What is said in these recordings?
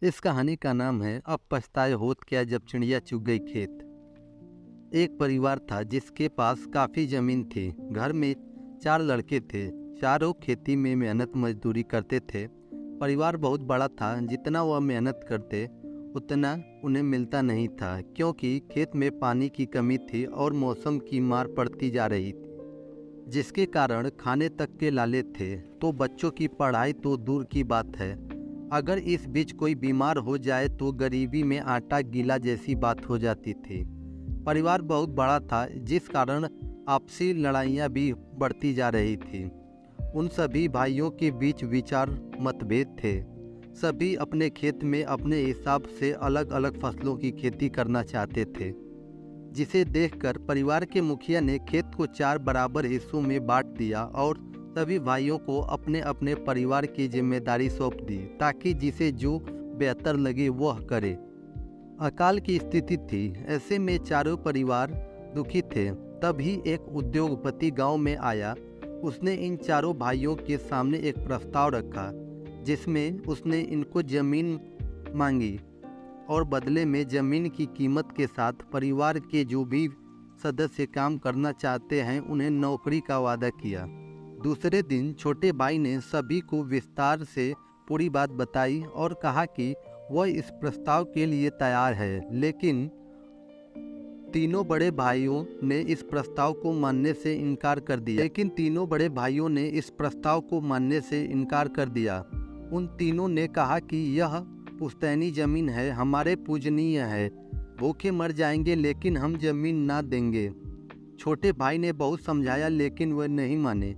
इस कहानी का नाम है अब पछताए होत क्या जब चिड़िया चुग गई खेत। एक परिवार था जिसके पास काफ़ी ज़मीन थी। घर में 4 लड़के थे। चारों खेती में मेहनत मजदूरी करते थे। परिवार बहुत बड़ा था। जितना वह मेहनत करते उतना उन्हें मिलता नहीं था, क्योंकि खेत में पानी की कमी थी और मौसम की मार पड़ती जा रही थी, जिसके कारण खाने तक के लाले थे। तो बच्चों की पढ़ाई तो दूर की बात है, अगर इस बीच कोई बीमार हो जाए तो गरीबी में आटा गीला जैसी बात हो जाती थी। परिवार बहुत बड़ा था, जिस कारण आपसी लड़ाइयाँ भी बढ़ती जा रही थी। उन सभी भाइयों के बीच विचार मतभेद थे। सभी अपने खेत में अपने हिसाब से अलग अलग फसलों की खेती करना चाहते थे, जिसे देखकर परिवार के मुखिया ने खेत को 4 बराबर हिस्सों में बांट दिया और सभी भाइयों को अपने अपने परिवार की जिम्मेदारी सौंप दी, ताकि जिसे जो बेहतर लगे वह करे। अकाल की स्थिति थी, ऐसे में चारों परिवार दुखी थे। तभी एक उद्योगपति गांव में आया। उसने इन चारों भाइयों के सामने एक प्रस्ताव रखा, जिसमें उसने इनको जमीन मांगी और बदले में जमीन की कीमत के साथ परिवार के जो भी सदस्य काम करना चाहते हैं उन्हें नौकरी का वादा किया। दूसरे दिन छोटे भाई ने सभी को विस्तार से पूरी बात बताई और कहा कि वह इस प्रस्ताव के लिए तैयार है, लेकिन तीनों बड़े भाइयों ने इस प्रस्ताव को मानने से इनकार कर दिया। उन तीनों ने कहा कि यह पुश्तैनी जमीन है, हमारे पूजनीय है, भूखे मर जाएंगे लेकिन हम जमीन ना देंगे। छोटे भाई ने बहुत समझाया, लेकिन वह नहीं माने।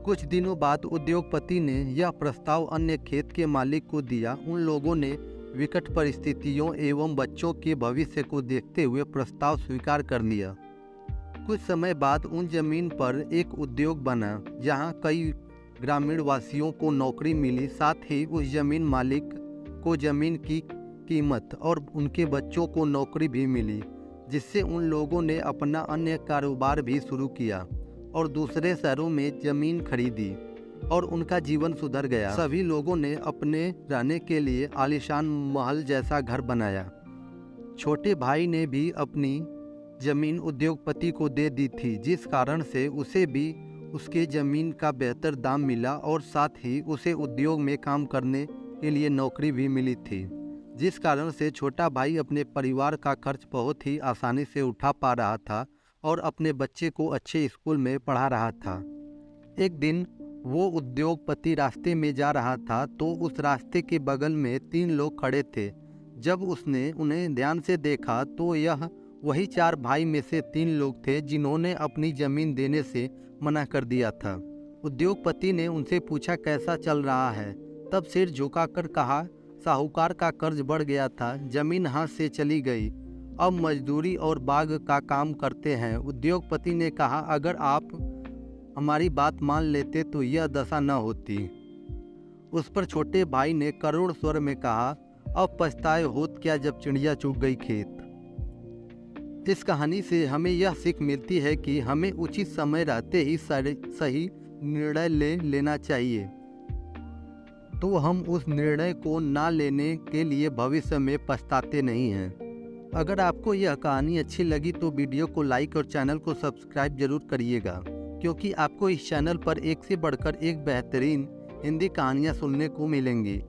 कुछ दिनों बाद उद्योगपति ने यह प्रस्ताव अन्य खेत के मालिक को दिया। उन लोगों ने विकट परिस्थितियों एवं बच्चों के भविष्य को देखते हुए प्रस्ताव स्वीकार कर लिया। कुछ समय बाद उन जमीन पर एक उद्योग बना, जहां कई ग्रामीण वासियों को नौकरी मिली। साथ ही उस जमीन मालिक को जमीन की कीमत और उनके बच्चों को नौकरी भी मिली, जिससे उन लोगों ने अपना अन्य कारोबार भी शुरू किया और दूसरे शहरों में जमीन खरीदी और उनका जीवन सुधर गया। सभी लोगों ने अपने रहने के लिए आलीशान महल जैसा घर बनाया। छोटे भाई ने भी अपनी जमीन उद्योगपति को दे दी थी, जिस कारण से उसे भी उसके जमीन का बेहतर दाम मिला और साथ ही उसे उद्योग में काम करने के लिए नौकरी भी मिली थी, जिस कारण से छोटा भाई अपने परिवार का खर्च बहुत ही आसानी से उठा पा रहा था और अपने बच्चे को अच्छे स्कूल में पढ़ा रहा था। एक दिन वो उद्योगपति रास्ते में जा रहा था, तो उस रास्ते के बगल में 3 लोग खड़े थे। जब उसने उन्हें ध्यान से देखा तो यह वही 4 भाई में से 3 लोग थे जिन्होंने अपनी जमीन देने से मना कर दिया था। उद्योगपति ने उनसे पूछा, कैसा चल रहा है? तब सिर झुकाकर कहा, साहूकार का कर्ज बढ़ गया था, जमीन हाथ से चली गई, अब मजदूरी और बाग का काम करते हैं। उद्योगपति ने कहा, अगर आप हमारी बात मान लेते तो यह दशा न होती। उस पर छोटे भाई ने करुण स्वर में कहा, अब पछताए होत क्या जब चिड़िया चुग गई खेत। इस कहानी से हमें यह सीख मिलती है कि हमें उचित समय रहते ही सही निर्णय ले लेना चाहिए, तो हम उस निर्णय को ना लेने के लिए भविष्य में पछताते नहीं हैं। अगर आपको यह कहानी अच्छी लगी तो वीडियो को लाइक और चैनल को सब्सक्राइब जरूर करिएगा, क्योंकि आपको इस चैनल पर एक से बढ़कर एक बेहतरीन हिंदी कहानियाँ सुनने को मिलेंगी।